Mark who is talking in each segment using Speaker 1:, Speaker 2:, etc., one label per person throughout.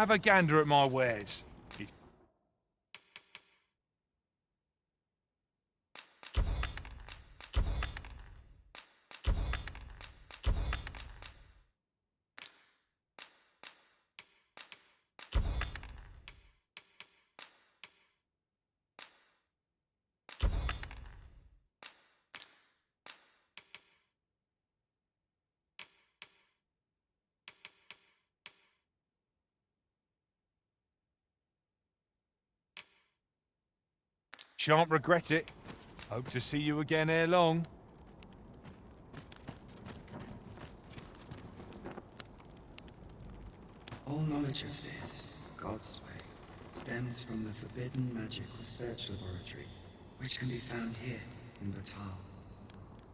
Speaker 1: Have a gander at my wares. Shan't regret it. Hope to see you again ere long.
Speaker 2: All knowledge of this, God's way, stems from the forbidden magic research laboratory, which can be found here in Batal.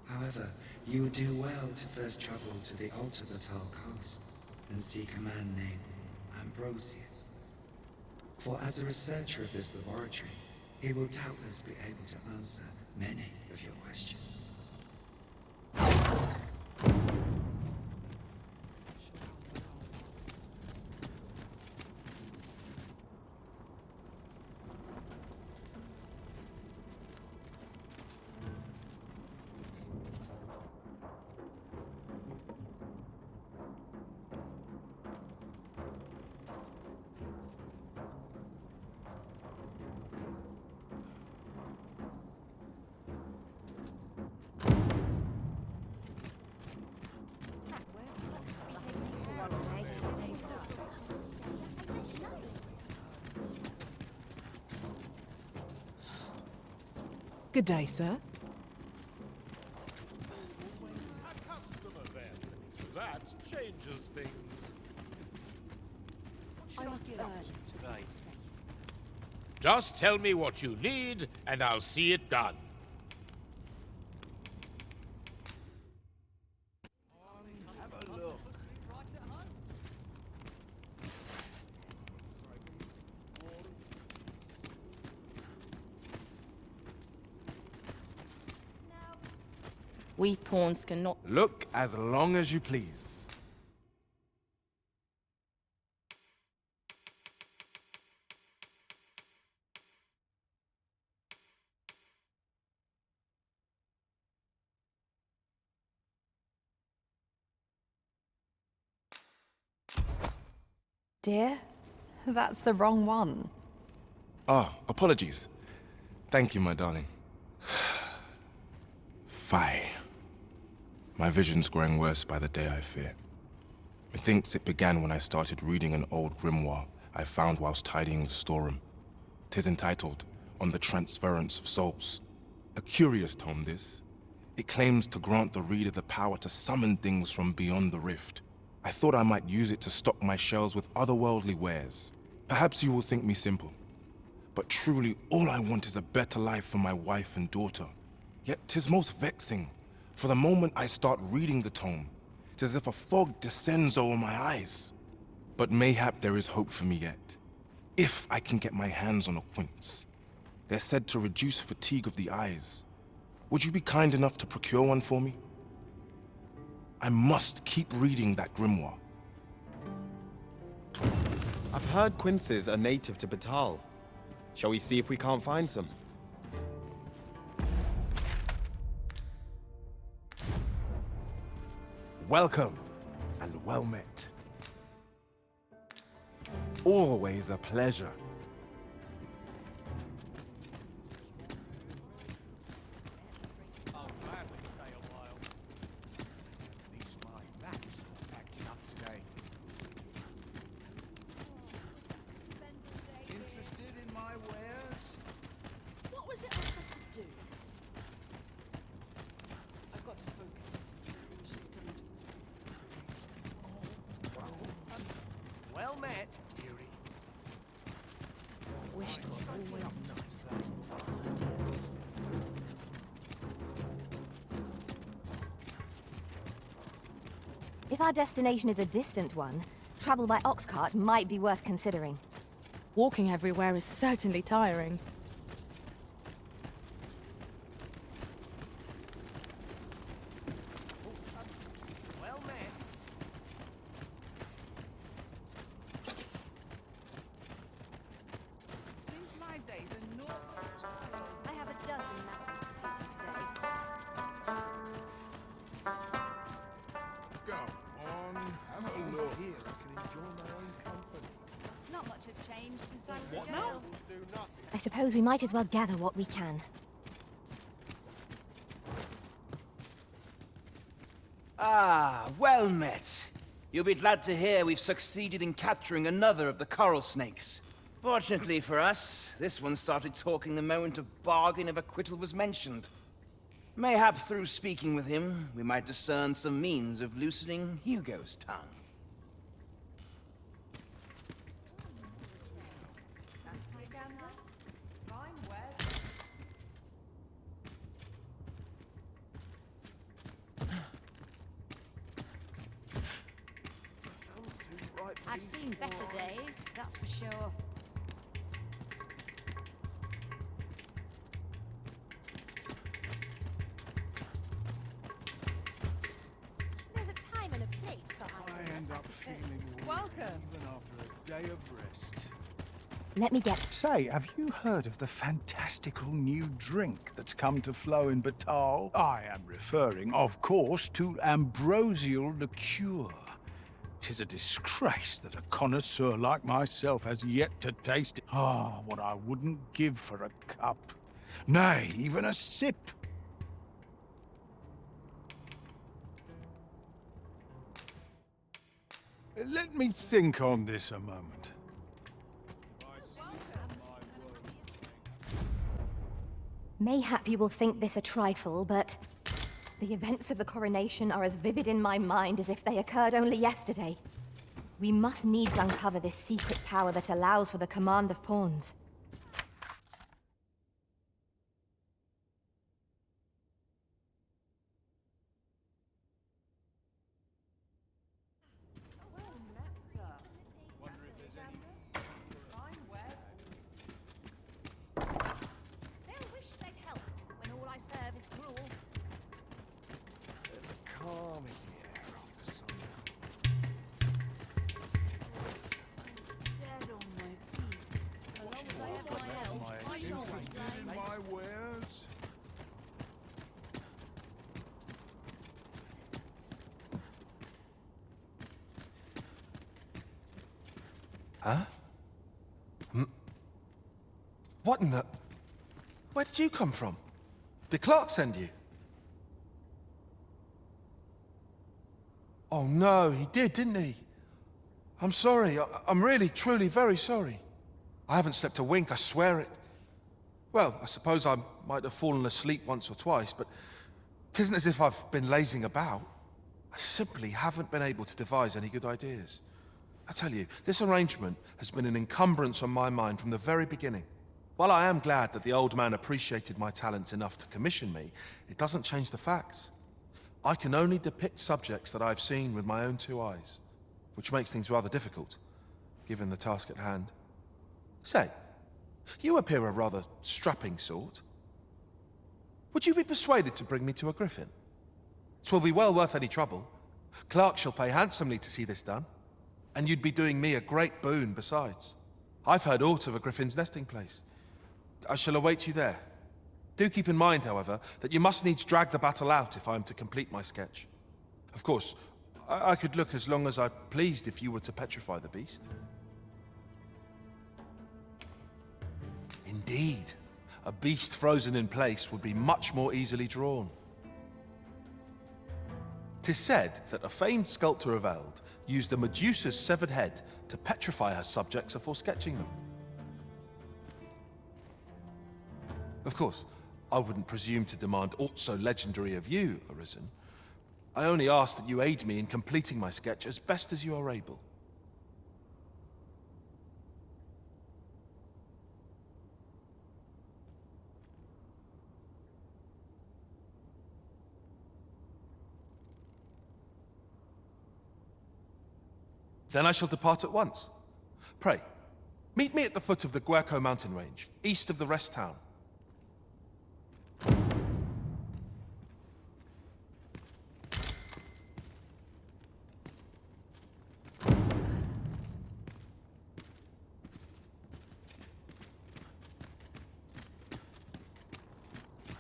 Speaker 2: However, you would do well to first travel to the Alta Batal coast and seek a man named Ambrosius. For as a researcher of this laboratory, he will doubtless be able to answer many of your questions.
Speaker 3: Good day, sir.
Speaker 4: A customer then. That changes things.
Speaker 5: I must earn today.
Speaker 4: Just tell me what you need, and I'll see it done. Have a look.
Speaker 5: We pawns cannot.
Speaker 6: Look as long as you please.
Speaker 5: Dear, that's the wrong one.
Speaker 6: Ah, apologies. Thank you, my darling. Fie. My vision's growing worse by the day, I fear. Methinks it began when I started reading an old grimoire I found whilst tidying the storeroom. 'Tis entitled, On the Transference of Souls. A curious tome, this. It claims to grant the reader the power to summon things from beyond the rift. I thought I might use it to stock my shelves with otherworldly wares. Perhaps you will think me simple. But truly, all I want is a better life for my wife and daughter. Yet 'tis most vexing. For the moment I start reading the tome, 'tis as if a fog descends over my eyes. But mayhap there is hope for me yet. If I can get my hands on a quince. They're said to reduce fatigue of the eyes. Would you be kind enough to procure one for me? I must keep reading that grimoire.
Speaker 7: I've heard quinces are native to Batal. Shall we see if we can't find some?
Speaker 6: Welcome, and well met. Always a pleasure.
Speaker 4: I'll gladly stay a while. At least my back's acting up today. Interested in my wares?
Speaker 8: What was it I had to do? I've got to focus.
Speaker 4: Well met.
Speaker 5: Wished always not. If our destination is a distant one, travel by ox cart might be worth considering.
Speaker 3: Walking everywhere is certainly tiring.
Speaker 4: Well met.
Speaker 9: much has changed since I was a girl.
Speaker 5: I suppose we might as well gather what we can.
Speaker 10: Ah, well met. You'll be glad to hear we've succeeded in capturing another of the coral snakes. Fortunately for us, this one started talking the moment a bargain of acquittal was mentioned. Mayhap through speaking with him, we might discern some means of loosening Hugo's tongue.
Speaker 9: I've seen better days, that's for sure.
Speaker 5: There's a time and a place for
Speaker 1: I end up feeling
Speaker 3: Welcome.
Speaker 1: even after a day of rest.
Speaker 5: Let me get...
Speaker 4: Say, have you heard of the fantastical new drink that's come to flow in Batal? I am referring, of course, to ambrosial liqueur. 'Tis a disgrace that a connoisseur like myself has yet to taste it. Ah, what I wouldn't give for a cup. Nay, even a sip. Let me think on this a moment.
Speaker 5: Mayhap you will think this a trifle, but... the events of the coronation are as vivid in my mind as if they occurred only yesterday. We must needs uncover this secret power that allows for the command of pawns.
Speaker 9: They'll wish they'd helped when all I serve is gruel.
Speaker 1: There's a calm in the air after sundown.
Speaker 8: Dead on my feet. So long as I have my elves, I shall
Speaker 1: Interested in my wares?
Speaker 11: Huh? What in the... Where did you come from? Did Clark send you? Oh no, he did, didn't he? I'm sorry. I'm really, truly very sorry. I haven't slept a wink, I swear it. Well, I suppose I might have fallen asleep once or twice, but 'tisn't as if I've been lazing about. I simply haven't been able to devise any good ideas. I tell you, this arrangement has been an encumbrance on my mind from the very beginning. While I am glad that the old man appreciated my talents enough to commission me, it doesn't change the facts. I can only depict subjects that I've seen with my own two eyes, which makes things rather difficult, given the task at hand. Say, you appear a rather strapping sort. Would you be persuaded to bring me to a griffin? 'Twill be well worth any trouble. Clark shall pay handsomely to see this done, and you'd be doing me a great boon besides. I've heard aught of a griffin's nesting place. I shall await you there. Do keep in mind, however, that you must needs drag the battle out if I am to complete my sketch. Of course, I could look as long as I pleased if you were to petrify the beast. Indeed, a beast frozen in place would be much more easily drawn. 'Tis said that a famed sculptor of Eld used a Medusa's severed head to petrify her subjects before sketching them. Of course, I wouldn't presume to demand aught so legendary of you, Arisen. I only ask that you aid me in completing my sketch as best as you are able. Then I shall depart at once. Pray, meet me at the foot of the Guerco mountain range, east of the rest town.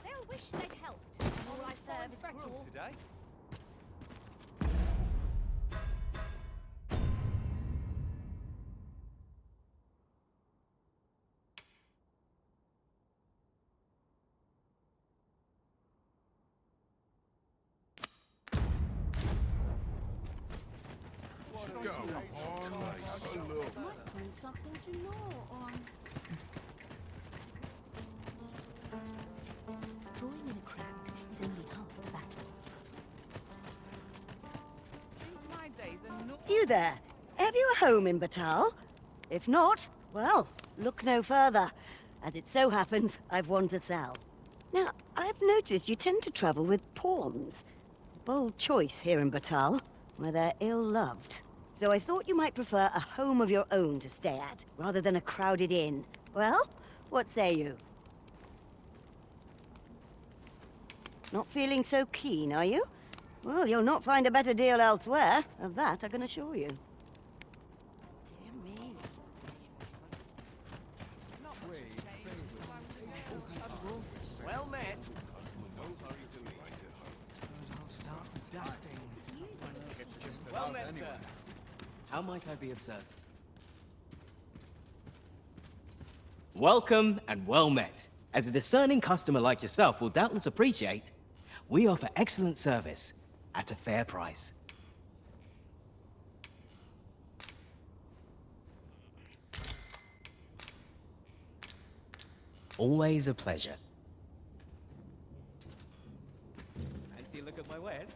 Speaker 9: They'll wish they'd helped when all I serve is gruel.
Speaker 1: Today?
Speaker 8: Might find something to gnaw on.
Speaker 9: Drawing in a crowd is only half the battle.
Speaker 12: You there? Have you a home in Batal? If not, well, look no further. As it so happens, I've one to sell. Now, I've noticed you tend to travel with pawns. Bold choice here in Batal, where they're ill-loved. So I thought you might prefer a home of your own to stay at, rather than a crowded inn. Well, what say you? Not feeling so keen, are you? Well, you'll not find a better deal elsewhere. Of that, I can assure you. Dear me.
Speaker 10: Well met. Well met, sir.
Speaker 13: How might I be of service? Welcome and well met. As a discerning customer like yourself will doubtless appreciate, we offer excellent service at a fair price. Always a pleasure. Fancy a look at my wares?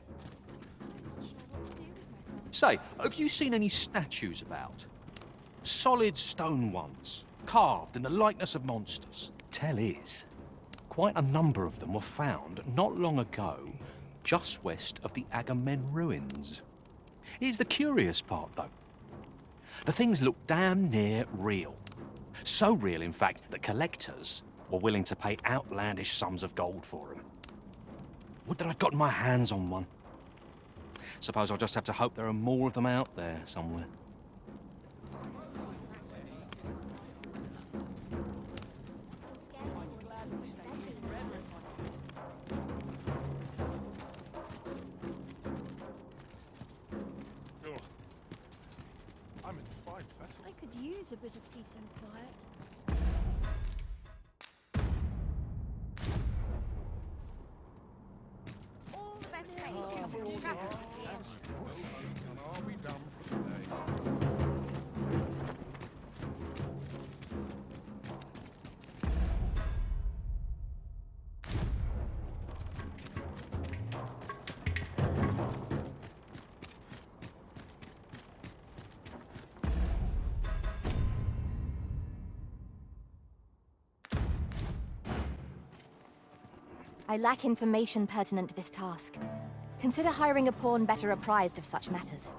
Speaker 14: Say, have you seen any statues about? Solid stone ones, carved in the likeness of monsters. Tell is, quite a number of them were found not long ago, just west of the Agamemnon ruins. Here's the curious part, though. The things look damn near real. So real, in fact, that collectors were willing to pay outlandish sums of gold for them. Would that I'd gotten my hands on one. Suppose I'll just have to hope there are more of them out there somewhere.
Speaker 11: I'm in fine fettle.
Speaker 8: I could use a bit of peace and quiet.
Speaker 9: All the best trains.
Speaker 1: Are we done for today?
Speaker 5: I lack information pertinent to this task. Consider hiring a pawn better apprised of such matters.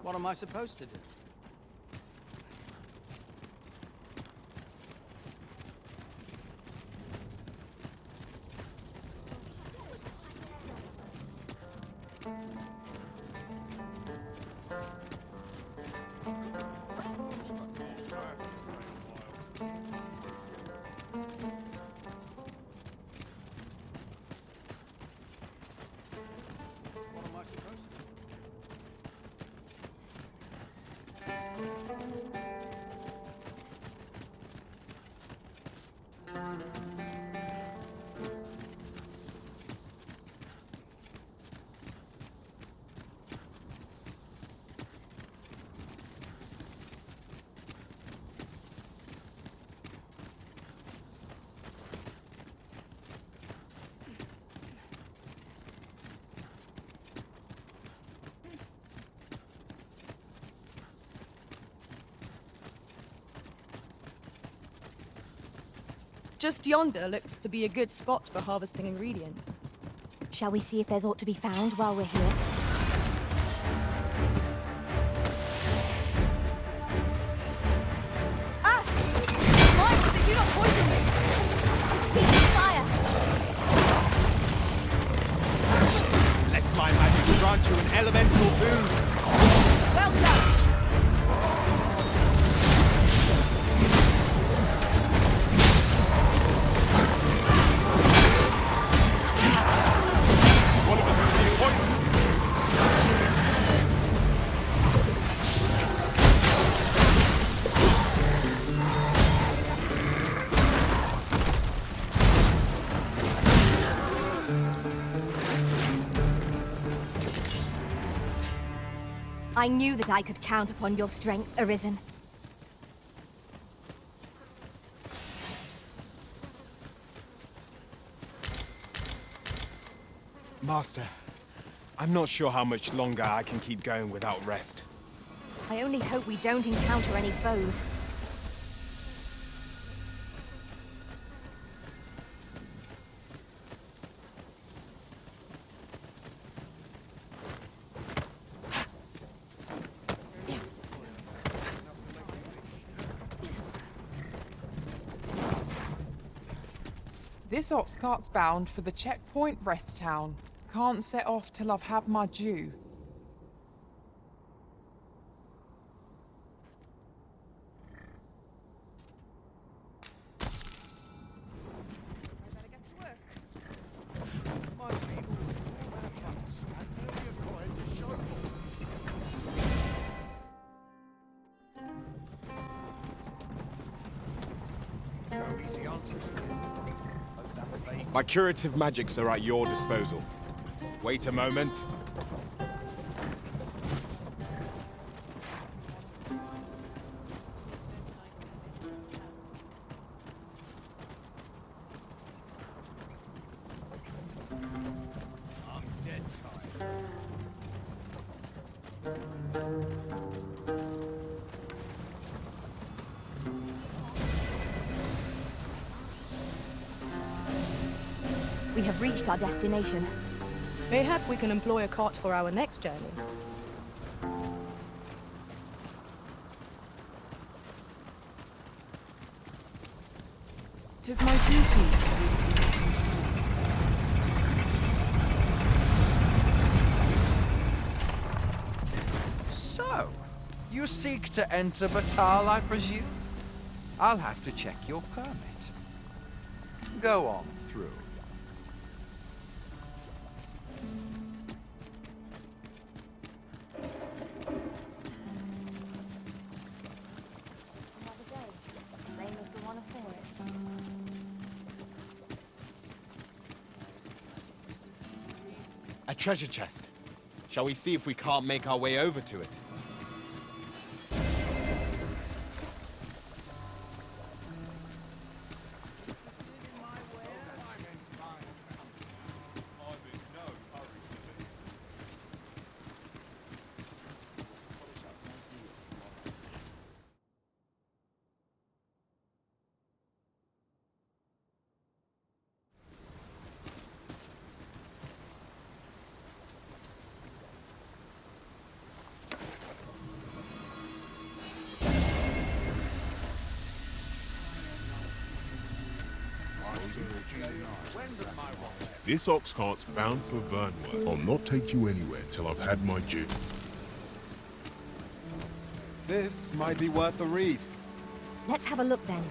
Speaker 13: What am I supposed to do?
Speaker 3: Just yonder looks to be a good spot for harvesting ingredients.
Speaker 5: Shall we see if there's aught to be found while we're here?
Speaker 3: Asps!
Speaker 5: I knew that I could count upon your strength, Arisen.
Speaker 7: Master, I'm not sure how much longer I can keep going without rest.
Speaker 5: I only hope we don't encounter any foes.
Speaker 15: This ox cart's bound for the checkpoint rest town. Can't set off till I've had my due.
Speaker 7: My curative magics are at your disposal. Wait a moment.
Speaker 1: I'm dead tired.
Speaker 5: We have reached our destination.
Speaker 3: Mayhap we can employ a cart for our next journey.
Speaker 15: Tis my duty to read these concerns.
Speaker 16: So, you seek to enter Batal, I presume? I'll have to check your permit. Go on through.
Speaker 5: Another day, same as the one before it.
Speaker 7: A treasure chest. Shall we see if we can't make our way over to it?
Speaker 17: This ox cart's bound for Vernworth. I'll not take you anywhere till I've had my due.
Speaker 7: This might be worth a read.
Speaker 5: Let's have a look then.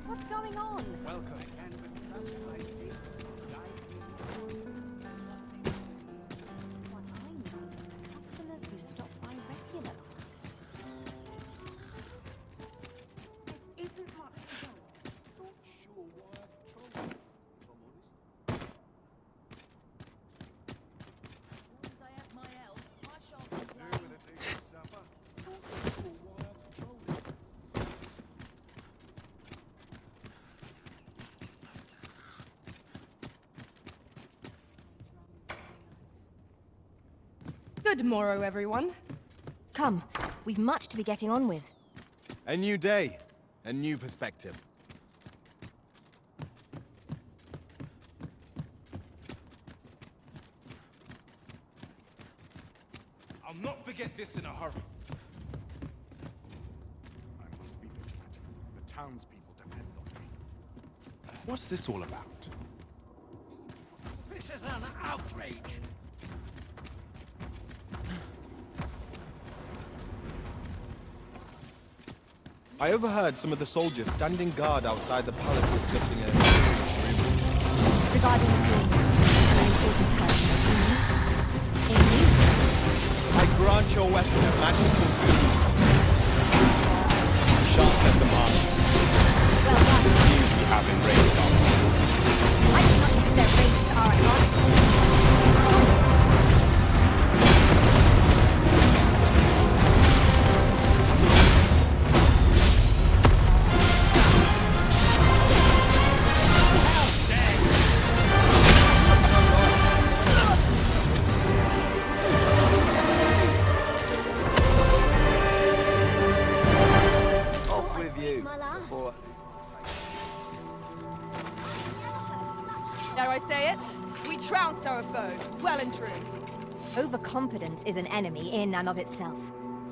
Speaker 5: What's going on?
Speaker 4: Welcome.
Speaker 5: What I know, customers who stop by regularly. This isn't much to do.
Speaker 4: Not sure why I've trouble, if I'm honest.
Speaker 9: As long as I have my help, I shan't complain.
Speaker 4: Do with a decent supper. Not sure why I've trouble.
Speaker 3: Good morrow, everyone.
Speaker 5: Come, we've much to be getting on with.
Speaker 7: A new day, a new perspective.
Speaker 6: I'll not forget this in a hurry.
Speaker 1: I must be vigilant. The townspeople depend on me.
Speaker 6: What's this all about?
Speaker 14: This is an outrage.
Speaker 7: I overheard some of the soldiers standing guard outside the palace discussing a serious rumor.
Speaker 5: Regarding the king, an important person. Indeed.
Speaker 7: I grant your weapon a magical boon. Sharpen the mark.
Speaker 5: Well done.
Speaker 7: Seems we have enraged our
Speaker 5: I did not use their rage to our advantage.
Speaker 10: Off with you. Before...
Speaker 3: Dare I say it? We trounced our foe, well and true.
Speaker 5: Overconfidence is an enemy in and of itself.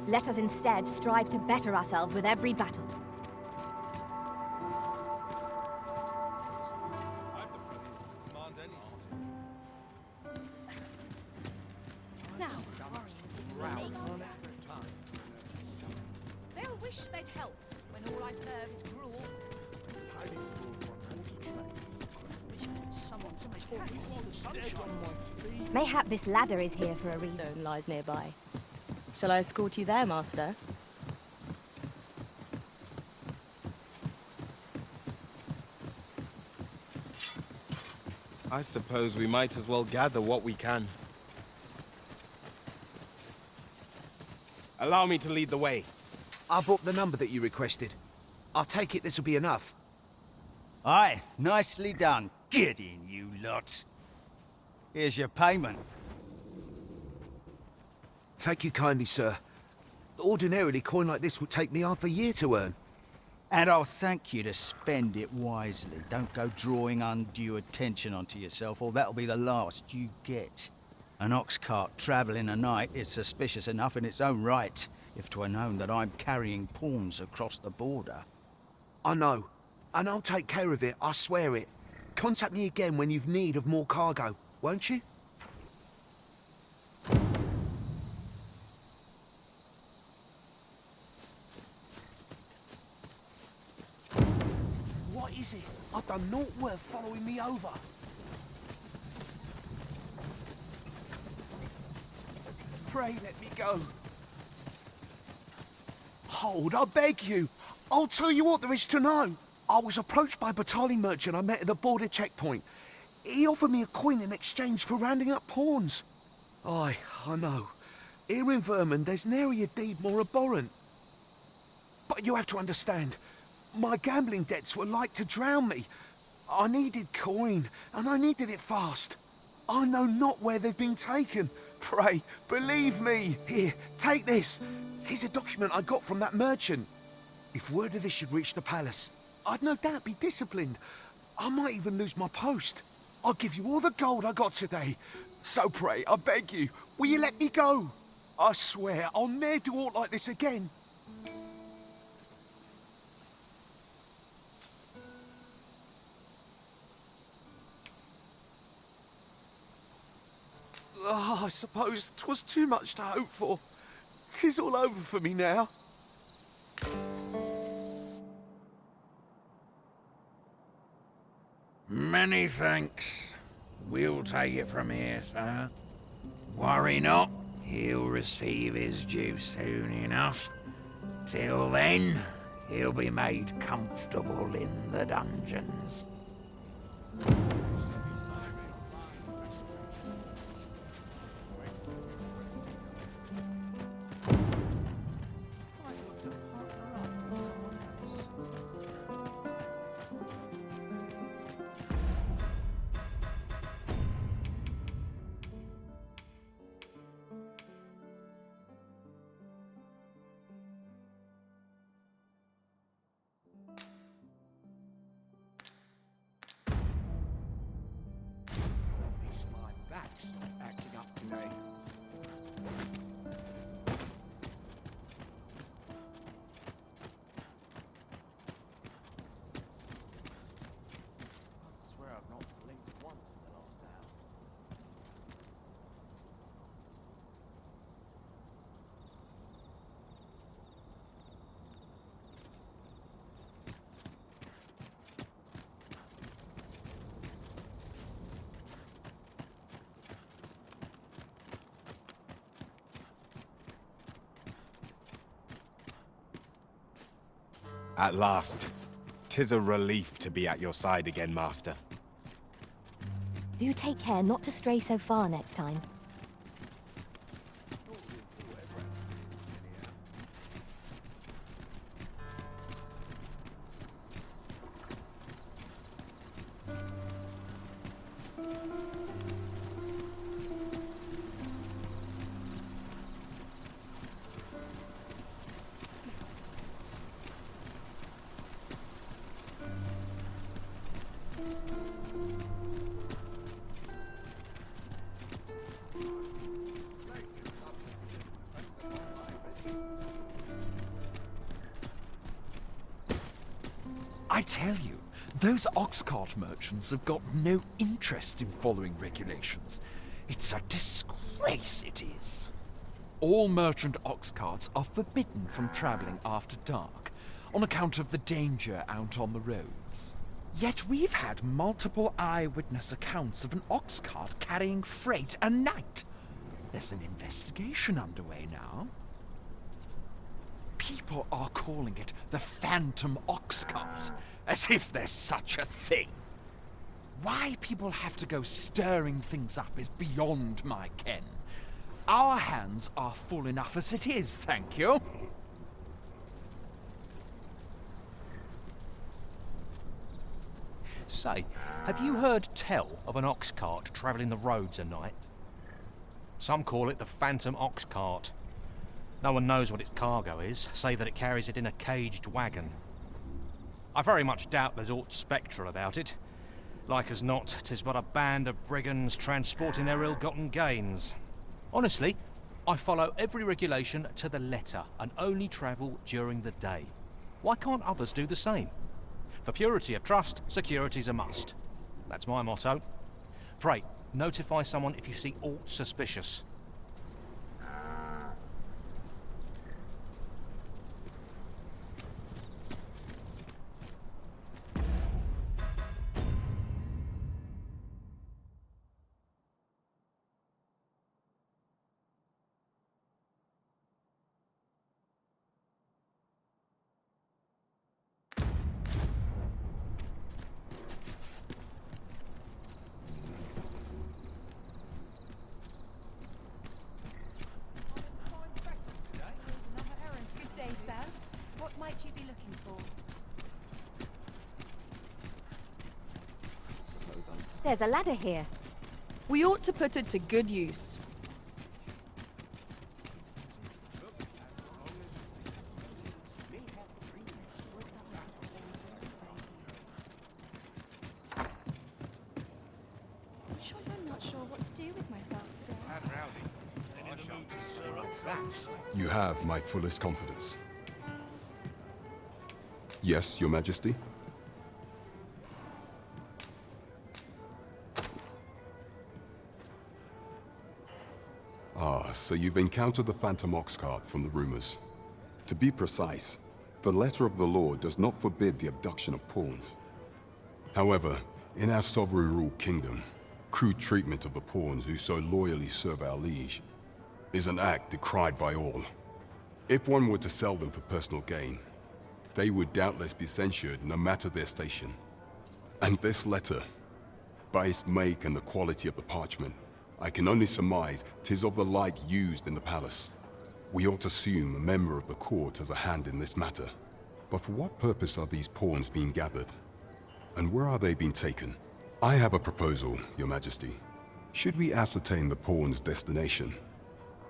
Speaker 5: Let us instead strive to better ourselves with every battle.
Speaker 9: Now, they'll wish they'd helped when all I serve is gruel. Someone to talk.
Speaker 5: Mayhap this ladder is here for a reason.
Speaker 3: Stone lies nearby. Shall I escort you there, Master?
Speaker 7: I suppose we might as well gather what we can. Allow me to lead the way.
Speaker 18: I booked the number that you requested. I'll take it this'll be enough.
Speaker 19: Aye, nicely done. Get in, you lot. Here's your payment.
Speaker 18: Thank you kindly, sir. Ordinarily, coin like this would take me half a year to earn.
Speaker 19: And I'll thank you to spend it wisely. Don't go drawing undue attention onto yourself, or that'll be the last you get. An ox cart travelling a night is suspicious enough in its own right, if 'twere known that I'm carrying pawns across the border.
Speaker 18: I know, and I'll take care of it, I swear it. Contact me again when you've need of more cargo, won't you? What is it? I've done naught worth following me over. Pray let me go. Hold, I beg you. I'll tell you what there is to know. I was approached by a battalion merchant I met at the border checkpoint. He offered me a coin in exchange for rounding up pawns. Aye, I know. Here in Vermund, there's nary a deed more abhorrent. But you have to understand, my gambling debts were like to drown me. I needed coin, and I needed it fast. I know not where they've been taken. Pray, believe me. Here, take this. 'Tis a document I got from that merchant. If word of this should reach the palace, I'd no doubt be disciplined. I might even lose my post. I'll give you all the gold I got today. So pray, I beg you, will you let me go? I swear I'll ne'er do aught like this again. Oh, I suppose 'twas too much to hope for. 'Tis all over for me now.
Speaker 20: Many thanks. We'll take it from here, sir. Worry not, he'll receive his due soon enough. Till then, he'll be made comfortable in the dungeons.
Speaker 16: acting up today.
Speaker 14: I swear I've not blinked once in the last hour.
Speaker 6: At last. 'Tis a relief to be at your side again, Master.
Speaker 5: Do take care not to stray so far next time.
Speaker 16: I tell you, those ox cart merchants have got no interest in following regulations. It's a disgrace, it is. All merchant ox carts are forbidden from travelling after dark, on account of the danger out on the roads. Yet we've had multiple eyewitness accounts of an ox cart carrying freight at night. There's an investigation underway now. People are calling it the Phantom Ox Cart, as if there's such a thing. Why people have to go stirring things up is beyond my ken. Our hands are full enough as it is, thank you.
Speaker 14: Say, have you heard tell of an ox cart travelling the roads at night? Some call it the Phantom Ox Cart. No one knows what its cargo is, save that it carries it in a caged wagon. I very much doubt there's aught spectral about it. Like as not, 'tis but a band of brigands transporting their ill-gotten gains. Honestly, I follow every regulation to the letter and only travel during the day. Why can't others do the same? For purity of trust, security's a must. That's my motto. Pray, notify someone if you see aught suspicious.
Speaker 9: Good day, sir. What might you be looking for?
Speaker 5: There's a ladder here.
Speaker 3: We ought to put it to good use.
Speaker 9: I'm not sure what to do with myself today.
Speaker 17: You have my fullest confidence. Yes, Your Majesty? Ah, so you've encountered the Phantom Ox Cart from the rumors. To be precise, the letter of the law does not forbid the abduction of pawns. However, in our sovereign-ruled kingdom, crude treatment of the pawns who so loyally serve our liege is an act decried by all. If one were to sell them for personal gain, they would doubtless be censured no matter their station. And this letter, by its make and the quality of the parchment, I can only surmise 'tis of the like used in the palace. We ought to assume a member of the court has a hand in this matter. But for what purpose are these pawns being gathered? And where are they being taken? I have a proposal, Your Majesty. Should we ascertain the pawn's destination,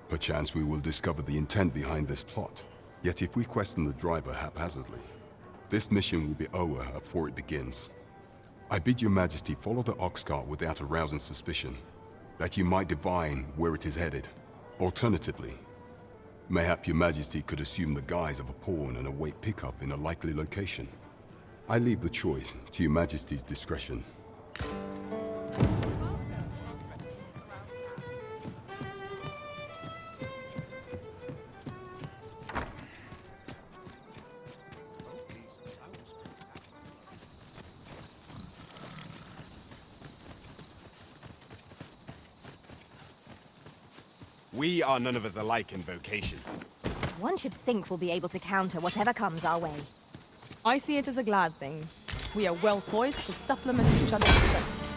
Speaker 17: perchance we will discover the intent behind this plot. Yet if we question the driver haphazardly, this mission will be over before it begins. I bid Your Majesty follow the ox cart without arousing suspicion. that you might divine where it is headed. Alternatively, mayhap your majesty could assume the guise of a pawn and await pickup in a likely location. I leave the choice to your majesty's discretion.
Speaker 21: We are none of us alike in vocation.
Speaker 5: One should think we'll be able to counter whatever comes our way.
Speaker 3: I see it as a glad thing. We are well poised to supplement each other's strengths.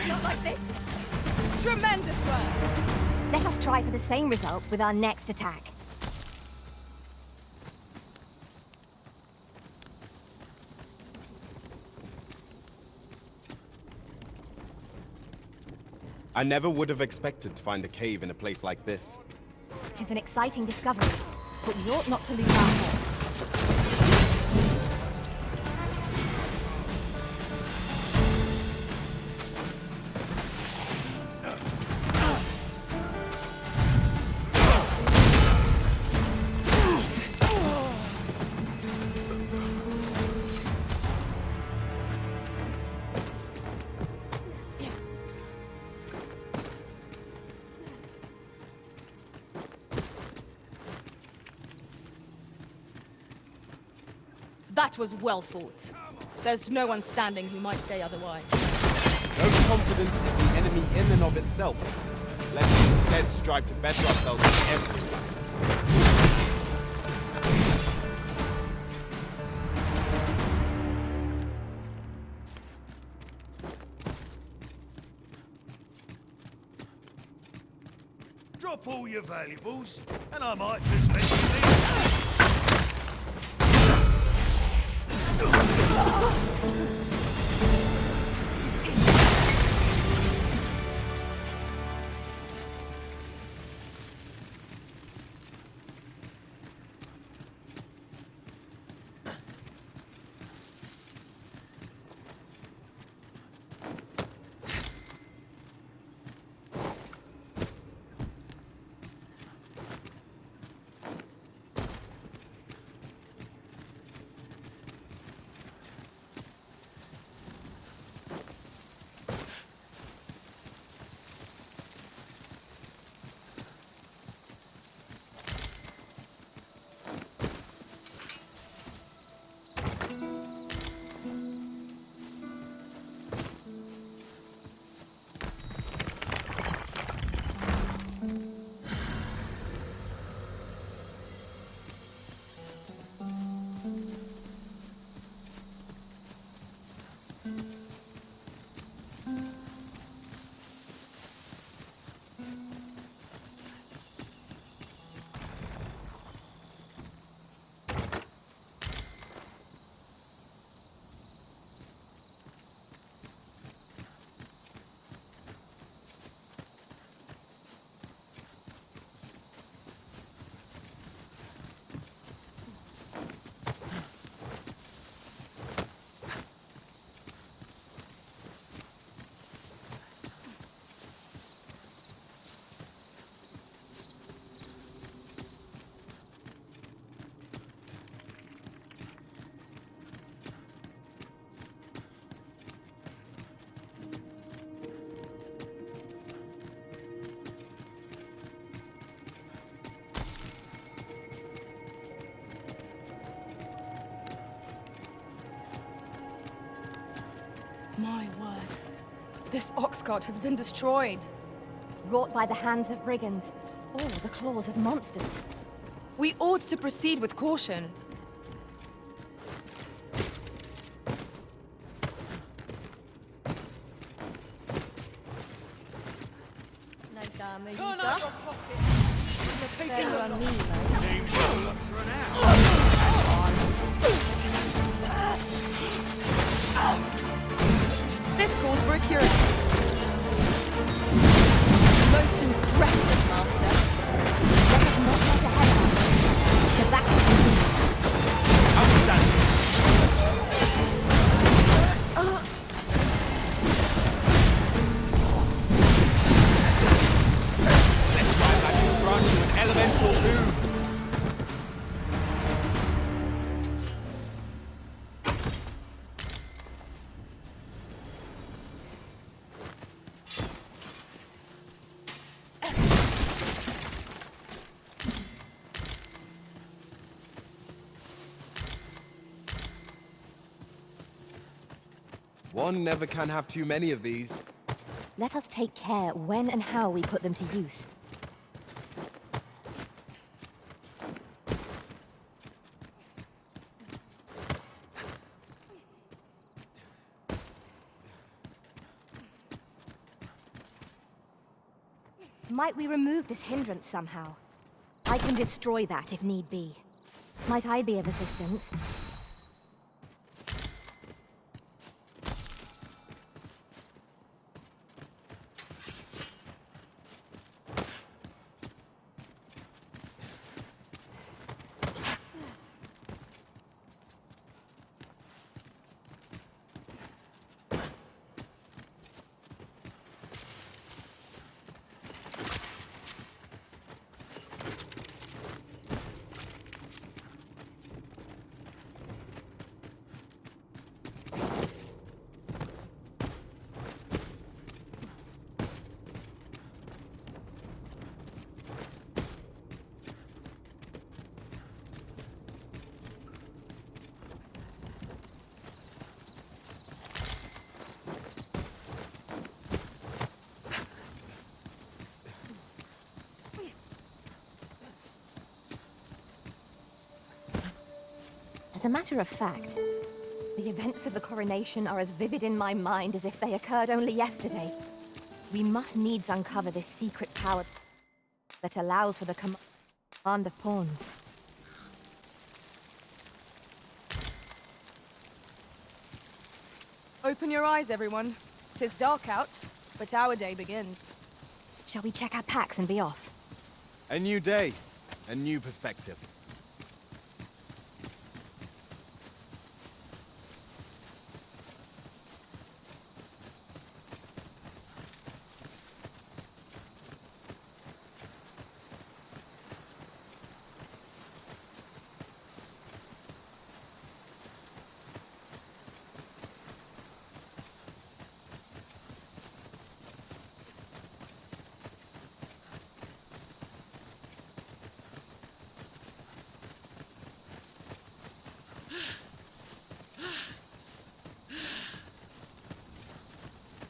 Speaker 5: Not like this.
Speaker 3: Tremendous work!
Speaker 5: Let us try for the same result with our next attack.
Speaker 21: I never would have expected to find a cave in a place like this.
Speaker 5: It is an exciting discovery, but we ought not to lose our heads.
Speaker 3: That was well fought. There's no one standing who might say otherwise.
Speaker 21: No confidence is an enemy in and of itself. Let's instead strive to better ourselves every day.
Speaker 22: Drop all your valuables, and I might just let you leave.
Speaker 3: My word. This ox cart has been destroyed.
Speaker 5: Wrought by the hands of brigands, or the claws of monsters.
Speaker 3: We ought to proceed with caution.
Speaker 5: Nice armor you
Speaker 3: Turn
Speaker 5: got.
Speaker 3: out your pockets.
Speaker 5: Better on me, though.
Speaker 22: Seems your luck's run out.
Speaker 3: This calls for a curator. Most impressive, Master.
Speaker 5: Let us not get ahead of
Speaker 21: One never can have too many of these.
Speaker 5: Let us take care when and how we put them to use. Might we remove this hindrance somehow? I can destroy that if need be. Might I be of assistance? As a matter of fact, the events of the coronation are as vivid in my mind as if they occurred only yesterday. We must needs uncover this secret power that allows for the command of pawns.
Speaker 3: Open your eyes, everyone. 'Tis dark out, but our day begins.
Speaker 5: Shall we check our packs and be off?
Speaker 21: A new day, a new perspective.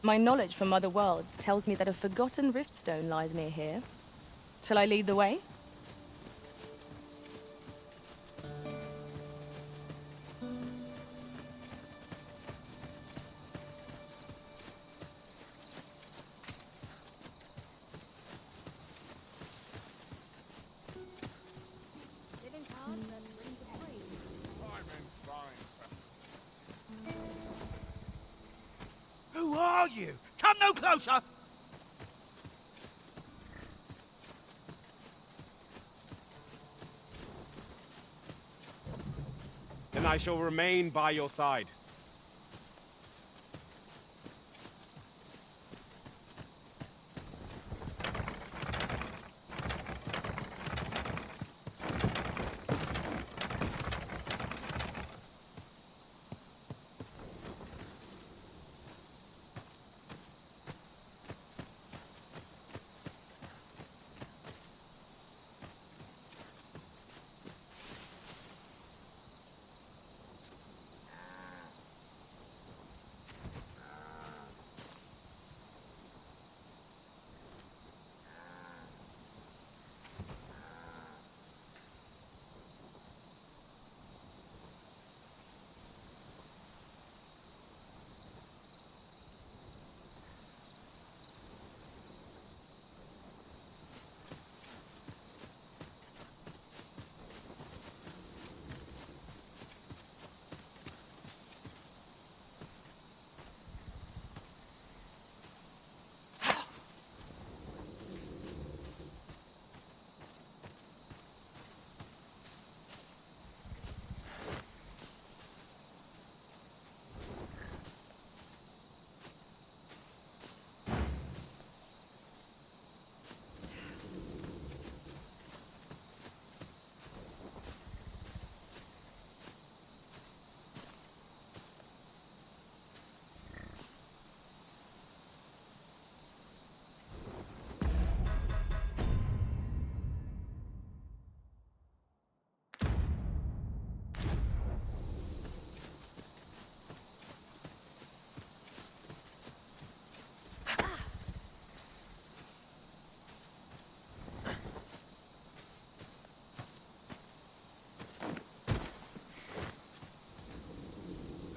Speaker 3: My knowledge from other worlds tells me that a forgotten riftstone lies near here. Shall I lead the way?
Speaker 22: Who are you? Come no closer!
Speaker 21: Then I shall remain by your side.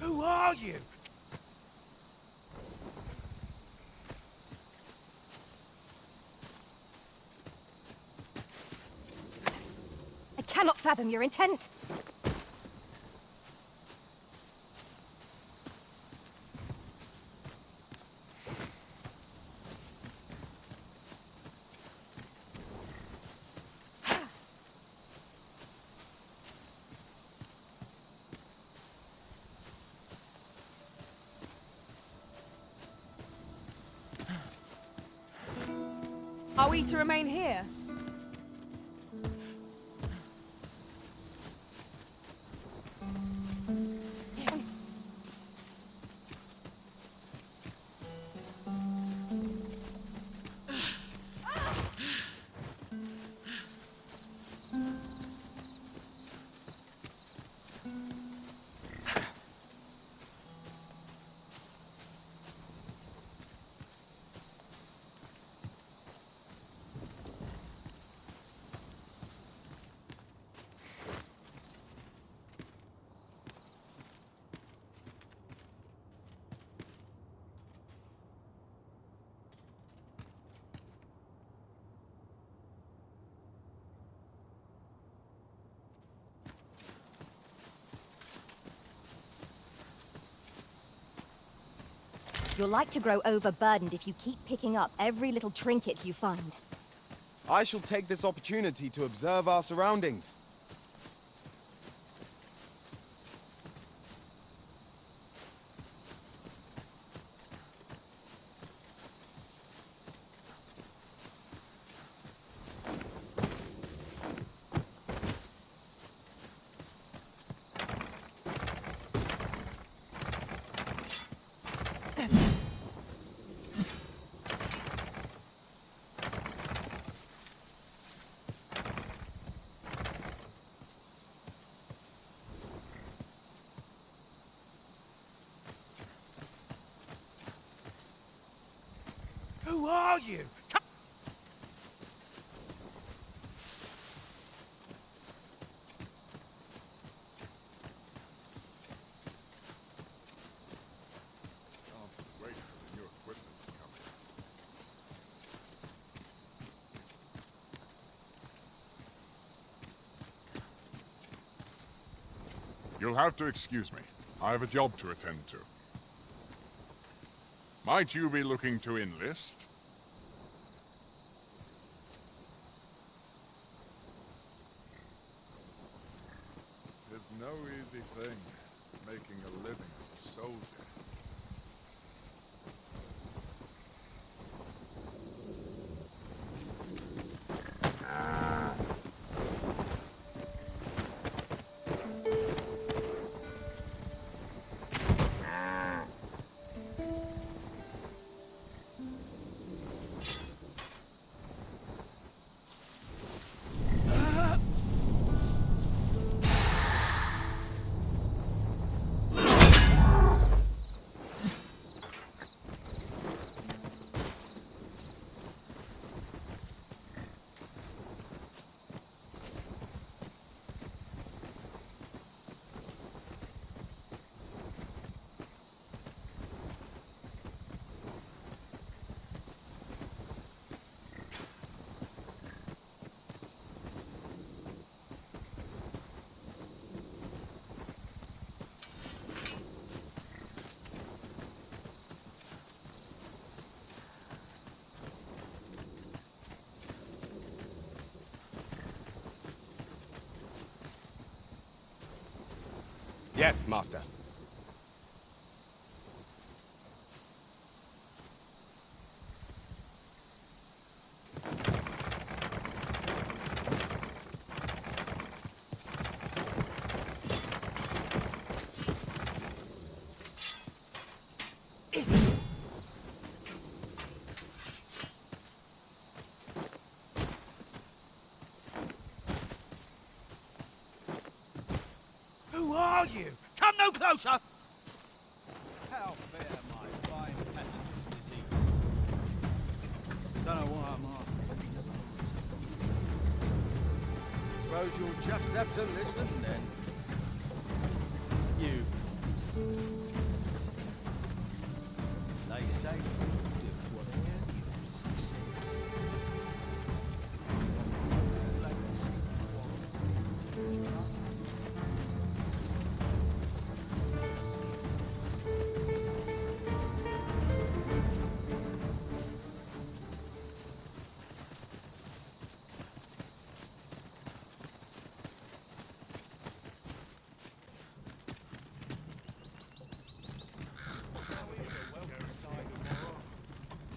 Speaker 22: Who are you?
Speaker 5: I cannot fathom your intent.
Speaker 3: Are we to remain here?
Speaker 5: You're like to grow overburdened if you keep picking up every little trinket you find.
Speaker 21: I shall take this opportunity to observe our surroundings.
Speaker 22: Who are you?
Speaker 2: Wait for the new equipment to come in. You'll have to excuse me. I have a job to attend to. Might you be looking to enlist? Tis no easy thing, making a living as a soldier.
Speaker 21: Yes, Master.
Speaker 22: Who are you? Come no closer!
Speaker 4: How fare my fine passengers this evening? Don't know why I'm asking. Suppose you'll just have to listen then. You.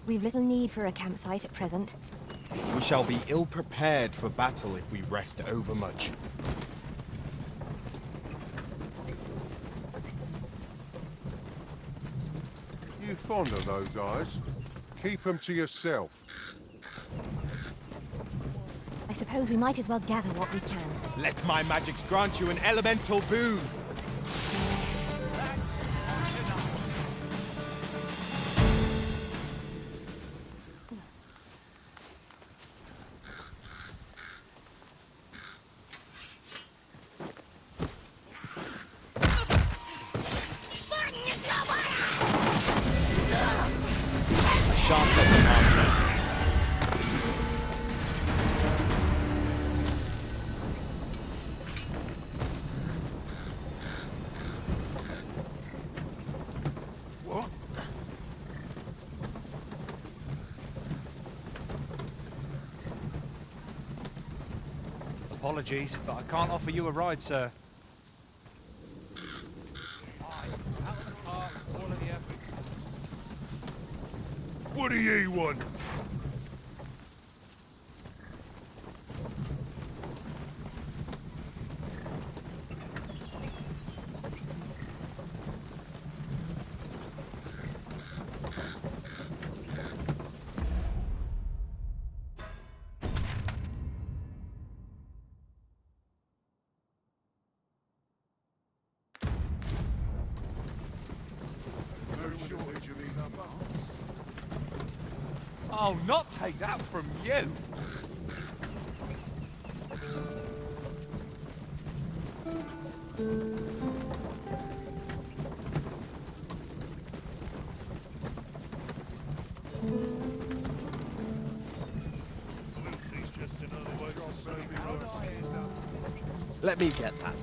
Speaker 5: We've little need for a campsite at present.
Speaker 21: We shall be ill-prepared for battle if we rest overmuch.
Speaker 11: You fond of those eyes? Keep them to yourself.
Speaker 5: I suppose we might as well gather what we can.
Speaker 21: Let my magics grant you an elemental boon! A sharp weapon arm.
Speaker 1: What? Apologies, but I can't offer you a ride, sir. Out of the car, all of you.
Speaker 22: What do ye want?
Speaker 1: I'll not take that from you.
Speaker 21: Let me get that.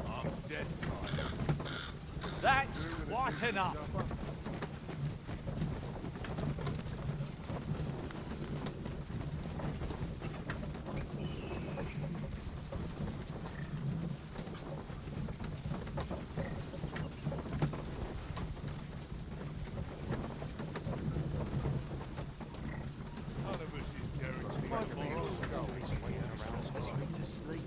Speaker 1: I'm dead tired. That's quite enough.
Speaker 22: None of us is guaranteed
Speaker 1: to sleep.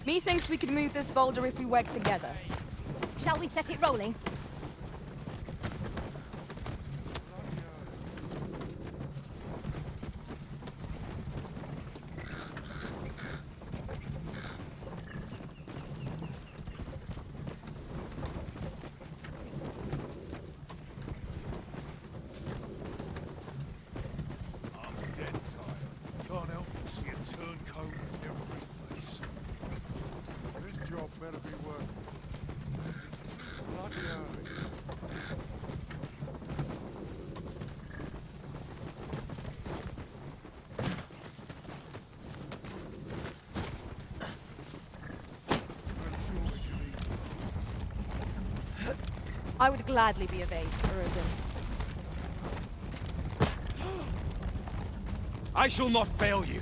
Speaker 3: Methinks we could move this boulder if we work together.
Speaker 5: Shall we set it rolling?
Speaker 22: I'm dead tired. Can't help but see a turncoat in every place.
Speaker 11: This job better be worth it. It's bloody early.
Speaker 3: I would gladly be of aid, Arisen.
Speaker 21: I shall not fail you.